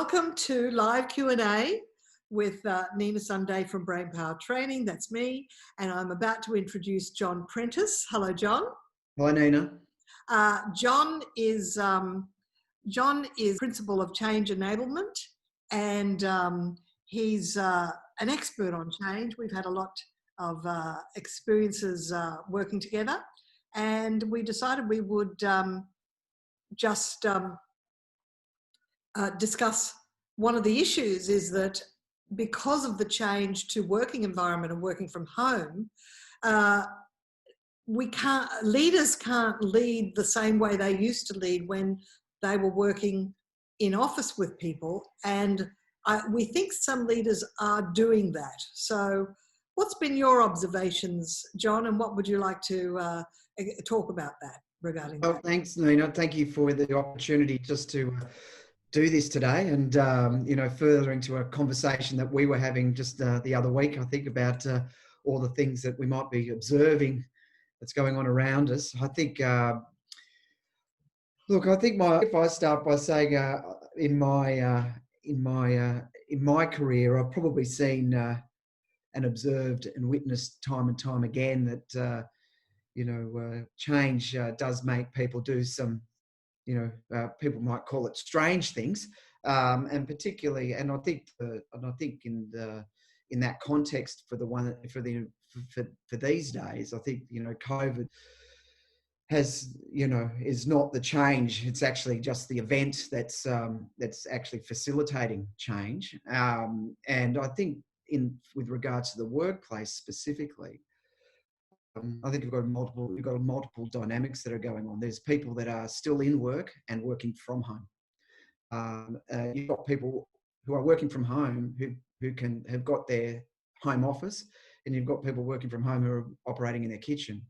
Welcome to live Q&A with Nina Sunday from Brainpower Training. That's me. And I'm about to introduce John Prentice. Hello, John. Hi, Nina. John is Principal of Change Enablement, and he's an expert on change. We've had a lot of experiences working together, and we decided we would just discuss one of the issues is that because of the change to working environment and working from home, leaders can't lead the same way they used to lead when they were working in office with people. And we think some leaders are doing that. So what's been your observations, John, and what would you like to talk about that regarding that? Well, thanks, Nina. Thank you for the opportunity just to do this today and, further into a conversation that we were having just the other week, I think, about all the things that we might be observing that's going on around us. I think, if I start by saying in my career, I've probably seen and observed and witnessed time and time again that, change does make people do some, people might call it strange things, and particularly, and I think in that context for these days, I think COVID is not the change. It's actually just the event that's actually facilitating change, and I think with regards to the workplace specifically. I think we've got multiple dynamics that are going on. There's people that are still in work and working from home. You've got people who are working from home who have got their home office, and you've got people working from home who are operating in their kitchen.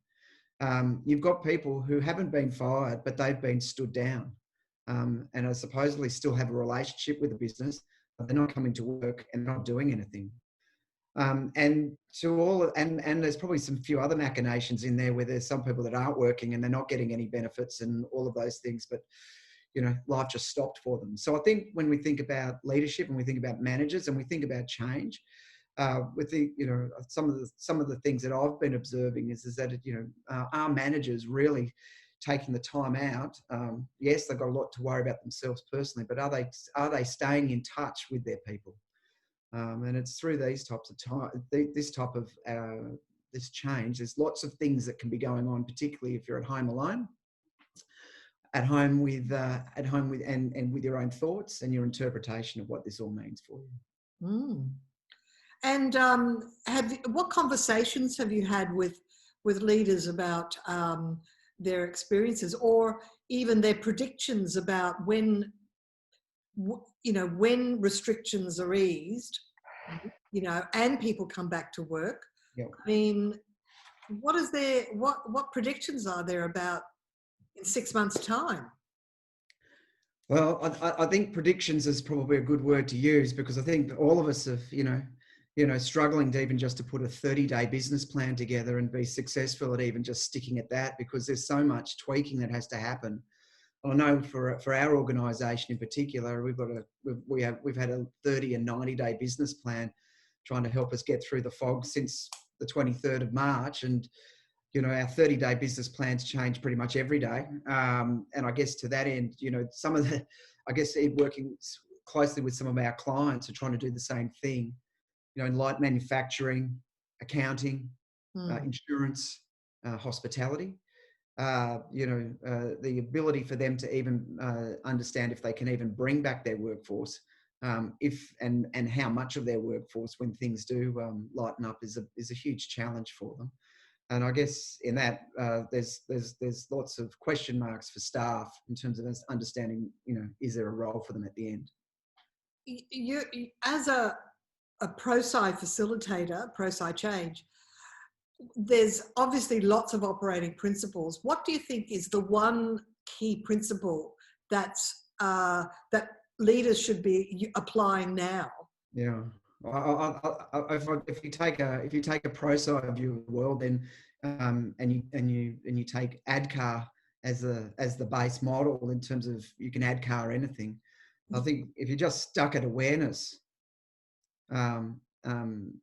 You've got people who haven't been fired, but they've been stood down, and are supposedly still have a relationship with the business, but they're not coming to work and not doing anything. And there's probably some few other machinations in there where there's some people that aren't working and they're not getting any benefits and all of those things, but life just stopped for them. So I think when we think about leadership and we think about managers and we think about change, with the some of the things that I've been observing is that are managers really taking the time out? Yes, they've got a lot to worry about themselves personally, but are they staying in touch with their people? And it's through these types of this change. There's lots of things that can be going on, particularly if you're at home alone, and with your own thoughts and your interpretation of what this all means for you. Mm. And what conversations have you had with leaders about their experiences, or even their predictions about when restrictions are eased, and people come back to work? Yep. I mean, what predictions are there about in 6 months' time? Well, I think predictions is probably a good word to use, because I think all of us have, struggling to even just to put a 30-day business plan together and be successful at even just sticking at that, because there's so much tweaking that has to happen. I know for our organisation in particular, we've had a 30 and 90-day business plan trying to help us get through the fog since the 23rd of March, and our 30-day business plans change pretty much every day. And I guess to that end, working closely with some of our clients are trying to do the same thing. In light manufacturing, accounting, insurance, hospitality. The ability for them to even understand if they can even bring back their workforce, and how much of their workforce when things do lighten up is a huge challenge for them. And I guess in that there's lots of question marks for staff in terms of us understanding, is there a role for them at the end? You as a Prosci facilitator, Prosci Change, there's obviously lots of operating principles. What do you think is the one key principle that leaders should be applying now? Yeah, if you take a Prosci view of the world, then and you take ADCAR as the base model in terms of you can ADCAR anything. I think if you're just stuck at awareness, um, um,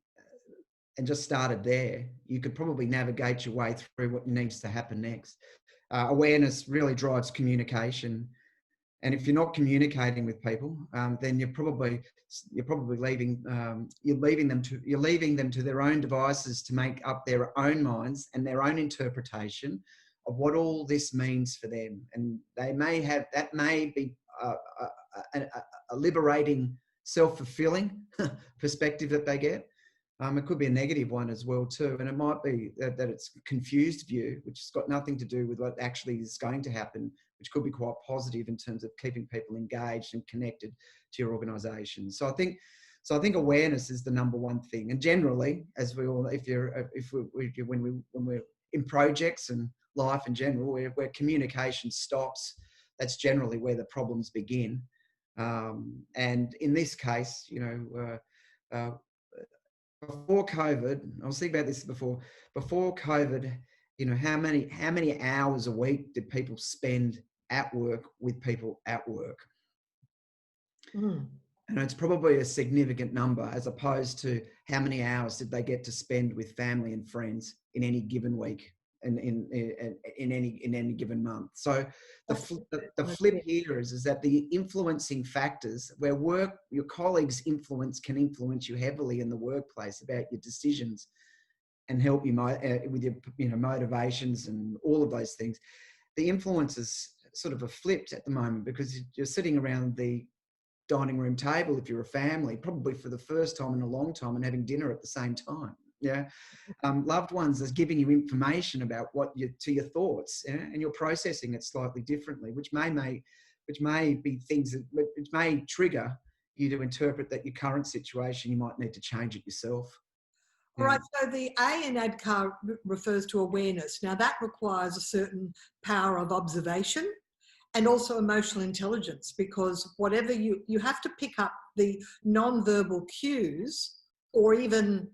and just started there, you could probably navigate your way through what needs to happen next. Awareness really drives communication, and if you're not communicating with people, then you're probably leaving you're leaving them to their own devices to make up their own minds and their own interpretation of what all this means for them. And they may have that may be a liberating, self-fulfilling perspective that they get. It could be a negative one as well too, and it might be that it's a confused view, which has got nothing to do with what actually is going to happen, which could be quite positive in terms of keeping people engaged and connected to your organisation. So I think awareness is the number one thing. And generally, as we all, when we're in projects and life in general, where communication stops, that's generally where the problems begin. And in this case, before COVID, I was thinking about this before COVID, how many hours a week did people spend at work with people at work? Mm. And it's probably a significant number, as opposed to how many hours did they get to spend with family and friends in any given week and in any given month. So the flip here is that the influencing factors where your colleagues' influence can influence you heavily in the workplace about your decisions and help you with your motivations and all of those things. The influences sort of are flipped at the moment, because you're sitting around the dining room table, if you're a family, probably for the first time in a long time, and having dinner at the same time. Yeah. Loved ones are giving you information about your thoughts, yeah? And you're processing it slightly differently, which may be things which may trigger you to interpret that your current situation, you might need to change it yourself. All right, so the A in ADKAR refers to awareness. Now that requires a certain power of observation and also emotional intelligence, because whatever you have to pick up the non-verbal cues, or even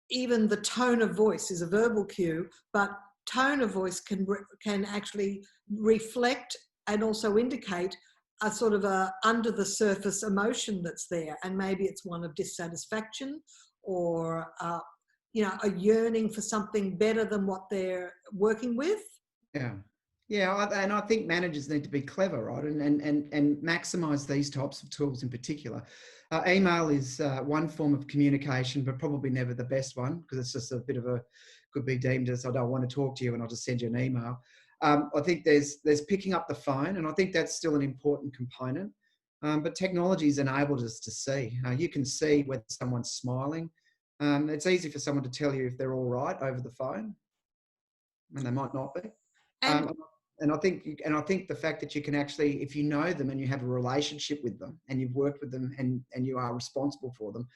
the tone of voice is a verbal cue, but tone of voice can actually reflect and also indicate a sort of a under the surface emotion that's there. And maybe it's one of dissatisfaction, or a yearning for something better than what they're working with. Yeah, and I think managers need to be clever, right, and maximise these types of tools in particular. Email is one form of communication, but probably never the best one, because it's just could be deemed as, I don't want to talk to you and I'll just send you an email. I think there's picking up the phone, and I think that's still an important component. But technology's enabled us to see. You can see whether someone's smiling. It's easy for someone to tell you if they're all right over the phone, and they might not be. And I think the fact that you can actually, if you know them and you have a relationship with them and you've worked with them and you are responsible for them,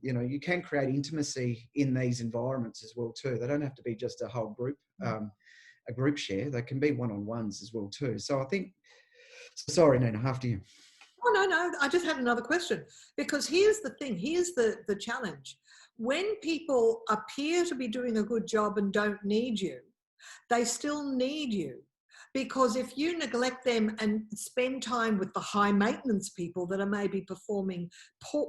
you can create intimacy in these environments as well too. They don't have to be just a whole group, a group share. They can be one-on-ones as well too. So I think, sorry, Nina, after you. Oh, no, I just had another question, because here's the thing, here's the challenge. When people appear to be doing a good job and don't need you, they still need you, because if you neglect them and spend time with the high maintenance people that are maybe performing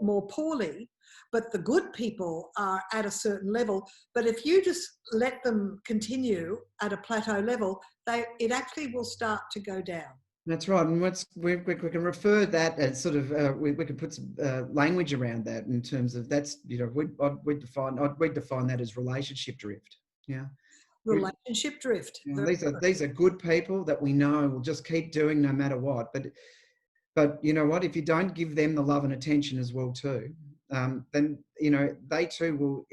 more poorly, but the good people are at a certain level, but if you just let them continue at a plateau level, it actually will start to go down. That's right, and we can refer that as sort of we can put some language around that in terms of that's we define that as relationship drift. Yeah. Relationship drift. These are good people that we know will just keep doing no matter what. But you know what? If you don't give them the love and attention as well too, then they too will.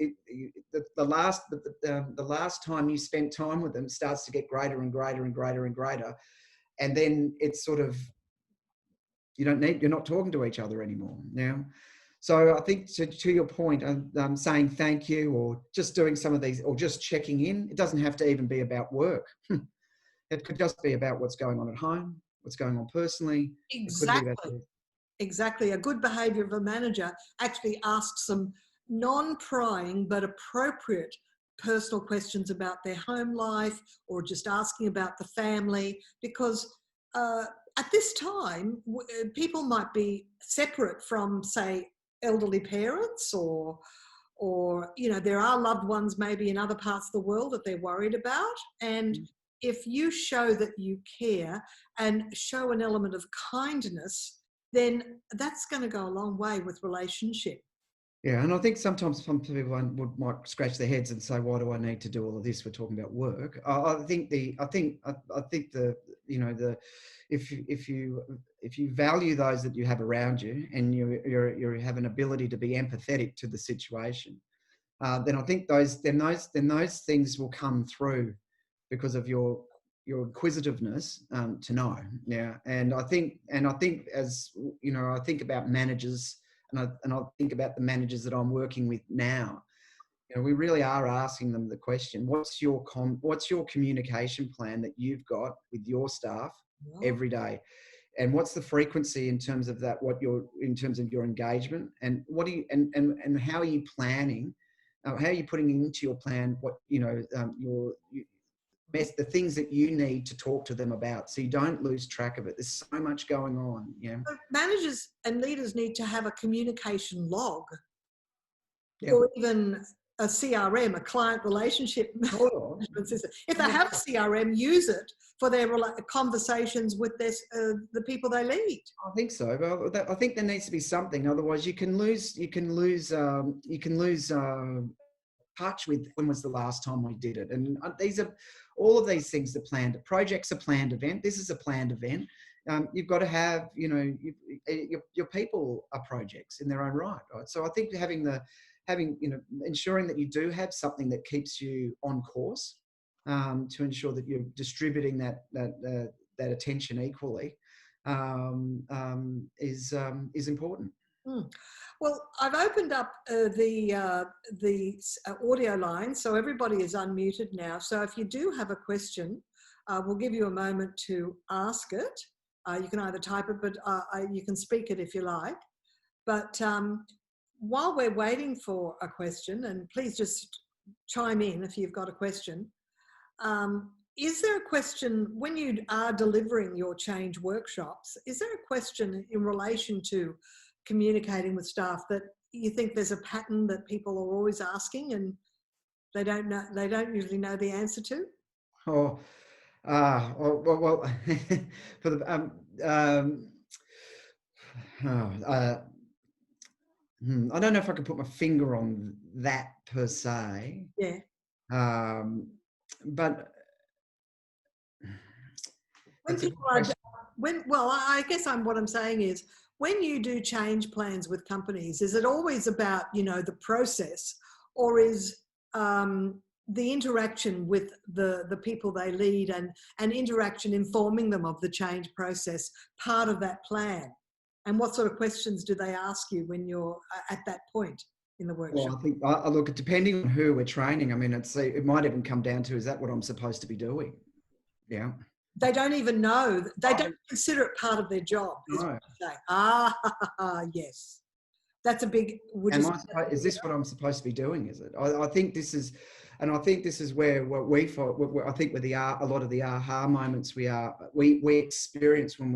The last time you spent time with them starts to get greater and greater and greater and greater, and then it's sort of you're not talking to each other anymore now. So I think to your point, saying thank you, or just doing some of these, or just checking in, it doesn't have to even be about work. It could just be about what's going on at home, what's going on personally. Exactly. A good behaviour of a manager actually asks some non-prying but appropriate personal questions about their home life, or just asking about the family, because at this time, people might be separate from, say, elderly parents, or there are loved ones maybe in other parts of the world that they're worried about. And if you show that you care and show an element of kindness, then that's going to go a long way with relationship. Yeah, and I think sometimes some people might scratch their heads and say, "Why do I need to do all of this? We're talking about work." I think if you value those that you have around you, and you have an ability to be empathetic to the situation, then I think those things will come through because of your inquisitiveness to know. Yeah, and I think as I think about managers. And I think about the managers that I'm working with now. We really are asking them the question: what's your communication plan that you've got with your staff every day, and what's the frequency in terms of that? In terms of your engagement, and what do you and how are you planning? How are you putting into your plan what the things that you need to talk to them about, so you don't lose track of it? There's so much going on. Yeah. Managers and leaders need to have a communication log, Yeah. or even a CRM, a client relationship management system. If they have a CRM, use it for their conversations with the people they lead. I think so. Well, I think there needs to be something. Otherwise, you can lose touch with when was the last time we did it. And all of these things are planned. Projects are planned event. This is a planned event. You've got to have, your people are projects in their own right. So I think ensuring that you do have something that keeps you on course, to ensure that you're distributing that attention equally, is important. Well, I've opened up the audio line, so everybody is unmuted now. So if you do have a question, we'll give you a moment to ask it. You can either type it, but you can speak it if you like. But while we're waiting for a question, and please just chime in if you've got a question, is there a question when you are delivering your change workshops? Is there a question in relation to communicating with staff that you think there's a pattern that people are always asking and they don't usually know the answer to? Well, for the I don't know if I can put my finger on that per se. Yeah. But I guess what I'm saying is, when you do change plans with companies, is it always about, the process, or is the interaction with the people they lead and interaction informing them of the change process part of that plan? And what sort of questions do they ask you when you're at that point in the workshop? Well, I think I look, depending on who we're training. I mean, it might even come down to, is that what I'm supposed to be doing? Yeah. They don't even know. They don't consider it part of their job. Is what I'm saying. Yes. That's a big... Is this what I'm supposed to be doing? Is it? I think this is, and I think this is where I think with a lot of the aha moments we experience when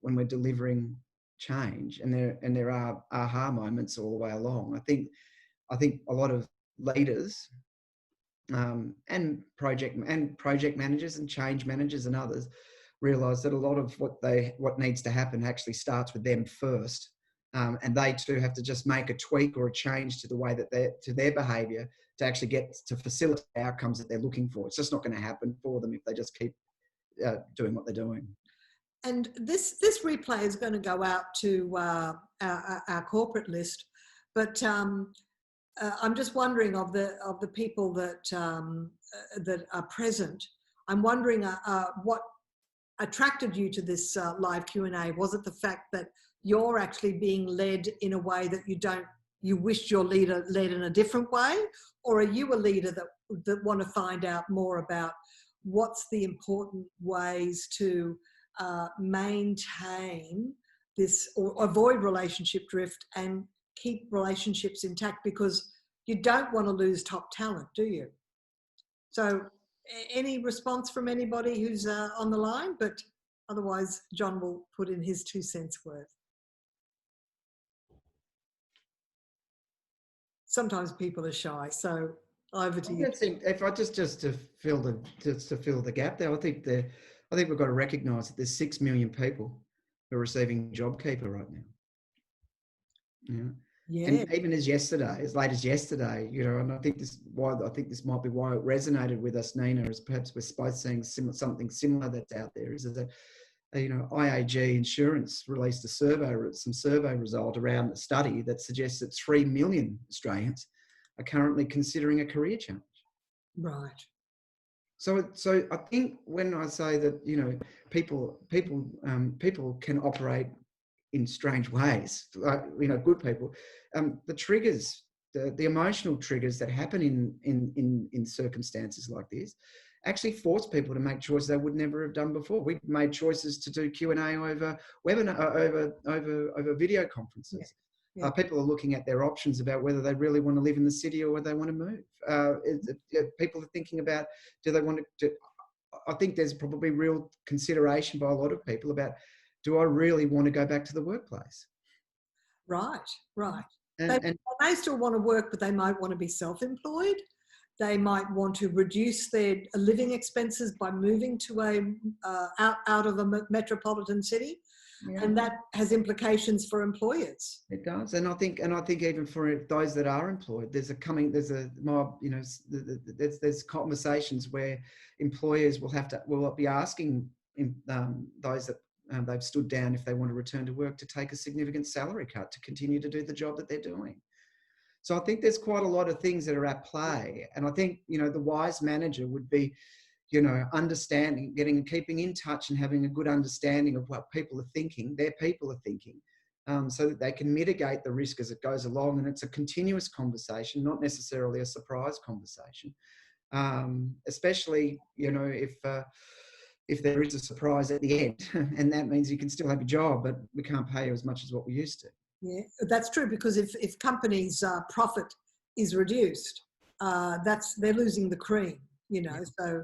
we're delivering change, and there are aha moments all the way along. I think a lot of leaders, and project managers and change managers and others realize that a lot of what needs to happen actually starts with them first, and they too have to just make a tweak or a change to the way that their behavior to actually get to facilitate outcomes that they're looking for. It's just not going to happen for them if they just keep doing what they're doing. And this replay is going to go out to our corporate list, but I'm just wondering of the people that are present. I'm wondering what attracted you to this live Q&A. Was it the fact that you're actually being led in a way that you wished your leader led in a different way, or are you a leader that want to find out more about what's the important ways to maintain this or avoid relationship drift and keep relationships intact, because you don't want to lose top talent, do you? So any response from anybody who's on the line? But Otherwise, John will put in his 2 cents worth. Sometimes people are shy, so over to you. I think if I just to fill the gap there, I think we've got to recognise that there's 6 million people who are receiving JobKeeper right now. Yeah. Yeah. And even as late as yesterday, and I think this might be why it resonated with us, Nina, as perhaps we're both seeing something similar that's out there. Is that IAG Insurance released some survey result around the study that suggests that 3 million Australians are currently considering a career change. Right. So I think when I say that people can operate in strange ways, good people, the triggers, the emotional triggers that happen in circumstances like this actually force people to make choices they would never have done before. We made choices to do Q&A over webinar, over video conferences. Yeah. People are looking at their options about whether they really want to live in the city or whether they want to move. People are thinking about, do they want to, I think there's probably real consideration by a lot of people about, do I really want to go back to the workplace? Right. And they may still want to work, but they might want to be self-employed. They might want to reduce their living expenses by moving to out of a metropolitan city. Yeah. And that has implications for employers. It does, and I think even for those that are employed, there's conversations where employers will be asking those that they've stood down if they want to return to work to take a significant salary cut to continue to do the job that they're doing. So I think there's quite a lot of things that are at play, and I think the wise manager would be, understanding, keeping in touch and having a good understanding of what people are thinking, their people are thinking, so that they can mitigate the risk as it goes along. And it's a continuous conversation, not necessarily a surprise conversation, especially, if there is a surprise at the end, and that means you can still have your job, but we can't pay you as much as what we used to. Yeah, that's true, because if companies' profit is reduced, they're losing the cream, Yeah. So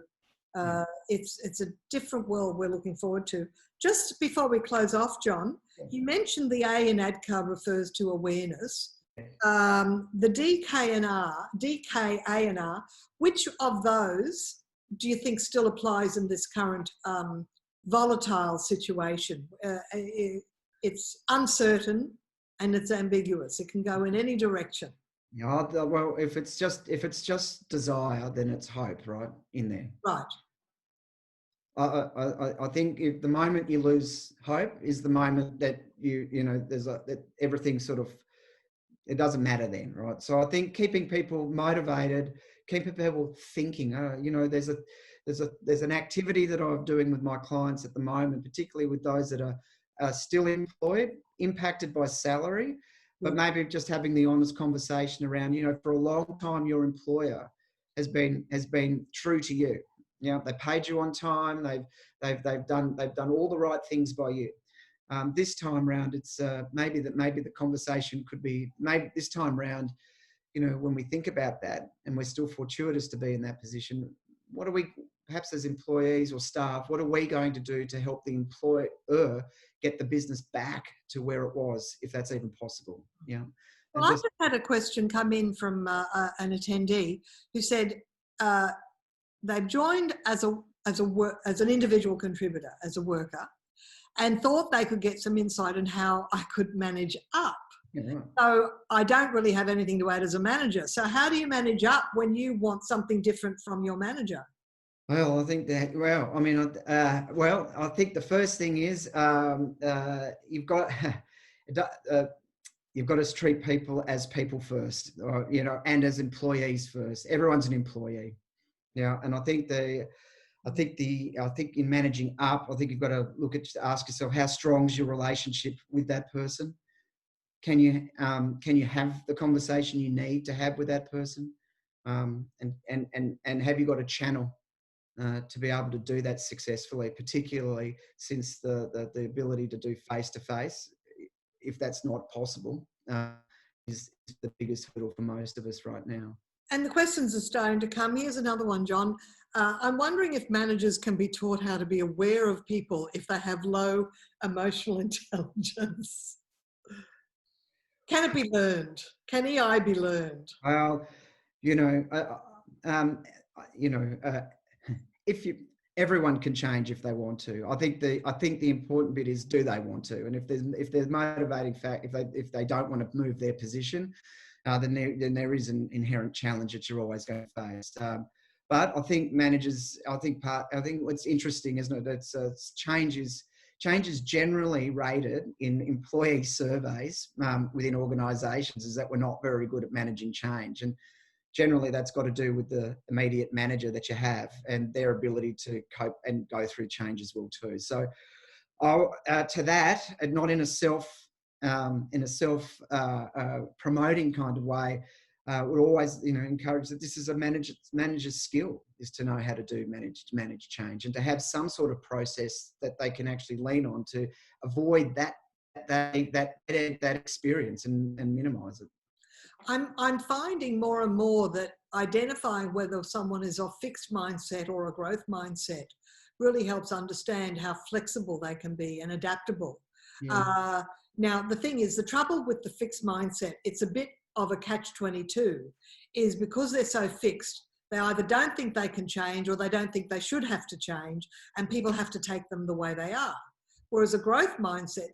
it's a different world we're looking forward to. Just before we close off, John, you mentioned the A in ADCAR refers to awareness. The DKANR, which of those do you think still applies in this current volatile situation? It's uncertain and it's ambiguous. It can go in any direction. Yeah, well, if it's just desire, then it's hope, right, in there. Right. I think if the moment you lose hope is the moment that that everything sort of, it doesn't matter then, right? So I think keeping people motivated, keeping people thinking. There's an activity that I'm doing with my clients at the moment, particularly with those that are still employed, impacted by salary, but maybe just having the honest conversation around, for a long time your employer has been true to you. They paid you on time. They've done all the right things by you. This time round, it's maybe the conversation could be, maybe this time round, when we think about that, and we're still fortuitous to be in that position, what are we, perhaps as employees or staff, what are we going to do to help the employer get the business back to where it was, if that's even possible? Yeah. Well, I just had a question come in from an attendee who said they've joined as an individual contributor, as a worker, and thought they could get some insight on how I could manage up. Yeah, right. So I don't really have anything to add as a manager. So how do you manage up when you want something different from your manager? Well, I think that, I think the first thing is you've got to treat people as people first, and as employees first. Everyone's an employee. Yeah. And I think in managing up, I think you've got to ask yourself, how strong is your relationship with that person? Can you have the conversation you need to have with that person? And have you got a channel to be able to do that successfully, particularly since the ability to do face-to-face, if that's not possible, is the biggest hurdle for most of us right now. And the questions are starting to come. Here's another one, John. I'm wondering if managers can be taught how to be aware of people if they have low emotional intelligence. Can it be learned? Can EI be learned? Well, you know, um, you know, if you everyone can change if they want to. I think the important bit is, do they want to? And if there's motivating fact, if they don't want to move their position, then there is an inherent challenge that you're always going to face. But I think managers, I think what's interesting, isn't it? It's change is generally rated in employee surveys within organisations is that we're not very good at managing change. And generally that's got to do with the immediate manager that you have and their ability to cope and go through change as well too. So to that, and not in a promoting kind of way, would always encourage that this is a manager's skill, is to know how to manage change and to have some sort of process that they can actually lean on to avoid that experience and minimise it. I'm finding more and more that identifying whether someone is of fixed mindset or a growth mindset really helps understand how flexible they can be and adaptable. Yeah. Now, the thing is, the trouble with the fixed mindset, it's a bit of a catch-22, is because they're so fixed, they either don't think they can change or they don't think they should have to change, and people have to take them the way they are. Whereas a growth mindset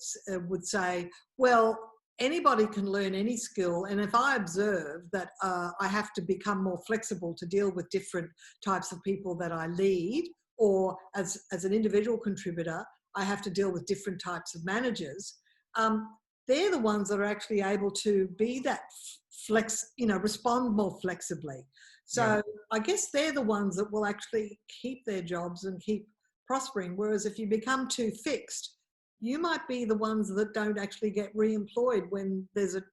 would say, well, anybody can learn any skill, and if I observe that I have to become more flexible to deal with different types of people that I lead, or as an individual contributor, I have to deal with different types of managers, they're the ones that are actually able to be that respond more flexibly. So yeah. I guess they're the ones that will actually keep their jobs and keep prospering. Whereas if you become too fixed, you might be the ones that don't actually get re-employed when the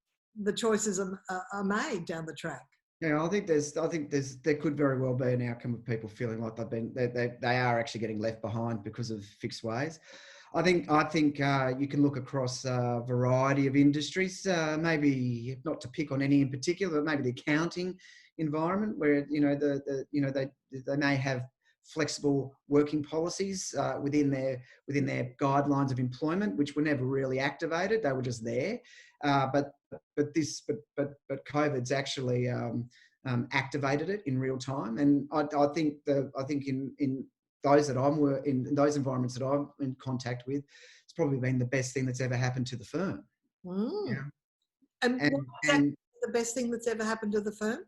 choices are made down the track. Yeah, I think there could very well be an outcome of people feeling like they are actually getting left behind because of fixed ways. I think you can look across a variety of industries, maybe not to pick on any in particular, but maybe the accounting environment where they may have flexible working policies within their guidelines of employment, which were never really activated; they were just there. But COVID's actually activated it in real time, and I think in those that in those environments that I'm in contact with, it's probably been the best thing that's ever happened to the firm. Mm. Yeah. And what's exactly the best thing that's ever happened to the firm?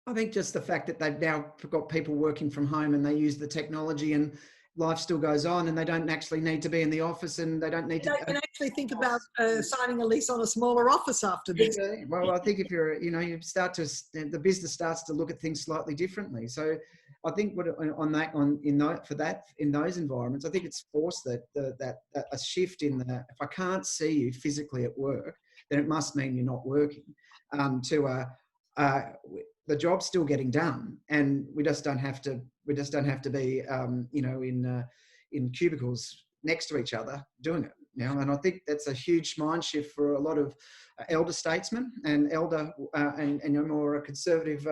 I think just the fact that they've now got people working from home and they use the technology and life still goes on and they don't actually need to be in the office and they don't need to... They can actually think about signing a lease on a smaller office after this. Yeah. Well, I think if you're, the business starts to look at things slightly differently. So I think in those environments, I think it's forced that a shift in if I can't see you physically at work, then it must mean you're not working. The job's still getting done, and we just don't have to be in cubicles next to each other doing it. And I think that's a huge mind shift for a lot of elder statesmen and more conservative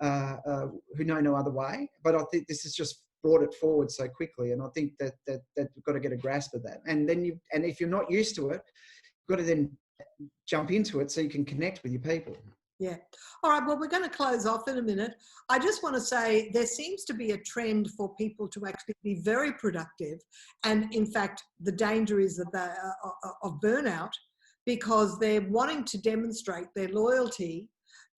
who know no other way. But I think this has just brought it forward so quickly, and I think that we've got to get a grasp of that. And then if you're not used to it, you've got to then jump into it so you can connect with your people. Yeah. All right. Well, we're going to close off in a minute. I just want to say there seems to be a trend for people to actually be very productive. And in fact, the danger is that they of burnout, because they're wanting to demonstrate their loyalty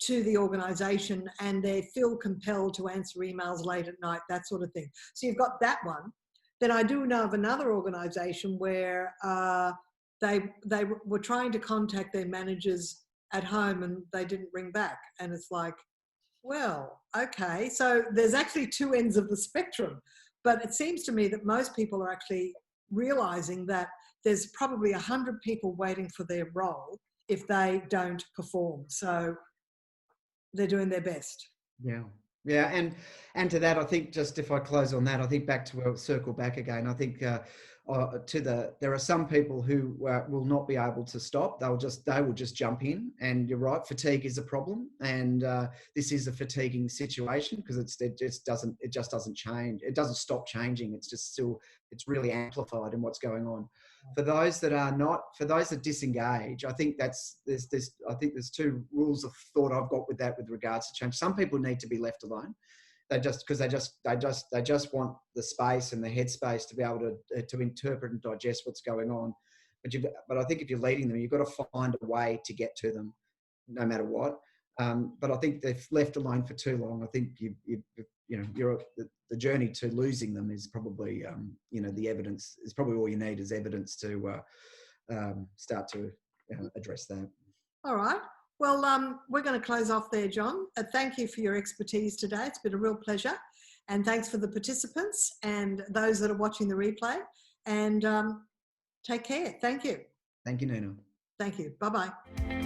to the organisation and they feel compelled to answer emails late at night, that sort of thing. So you've got that one. Then I do know of another organisation where they were trying to contact their managers at home and they didn't ring back. And it's like, well, okay. So there's actually two ends of the spectrum. But it seems to me that most people are actually realising that there's probably 100 people waiting for their role if they don't perform. So they're doing their best. Yeah. Yeah, and to that, I think, just if I close on that, I think circle back again. I think there are some people who will not be able to stop. They will just jump in, and you're right, fatigue is a problem, and this is a fatiguing situation because it just doesn't change. It doesn't stop changing. It's really amplified in what's going on. For those that disengage, I think there's two rules of thought I've got with that with regards to change. Some people need to be left alone. They just want the space and the headspace to be able to interpret and digest what's going on. But I think if you're leading them, you've got to find a way to get to them, no matter what. But I think they've left alone for too long. I think the journey to losing them is probably the evidence is probably all you need is evidence to start to address that. All right. Well, we're going to close off there, John. Thank you for your expertise today. It's been a real pleasure. And thanks for the participants and those that are watching the replay. And take care. Thank you. Thank you, Nina. Thank you. Bye-bye.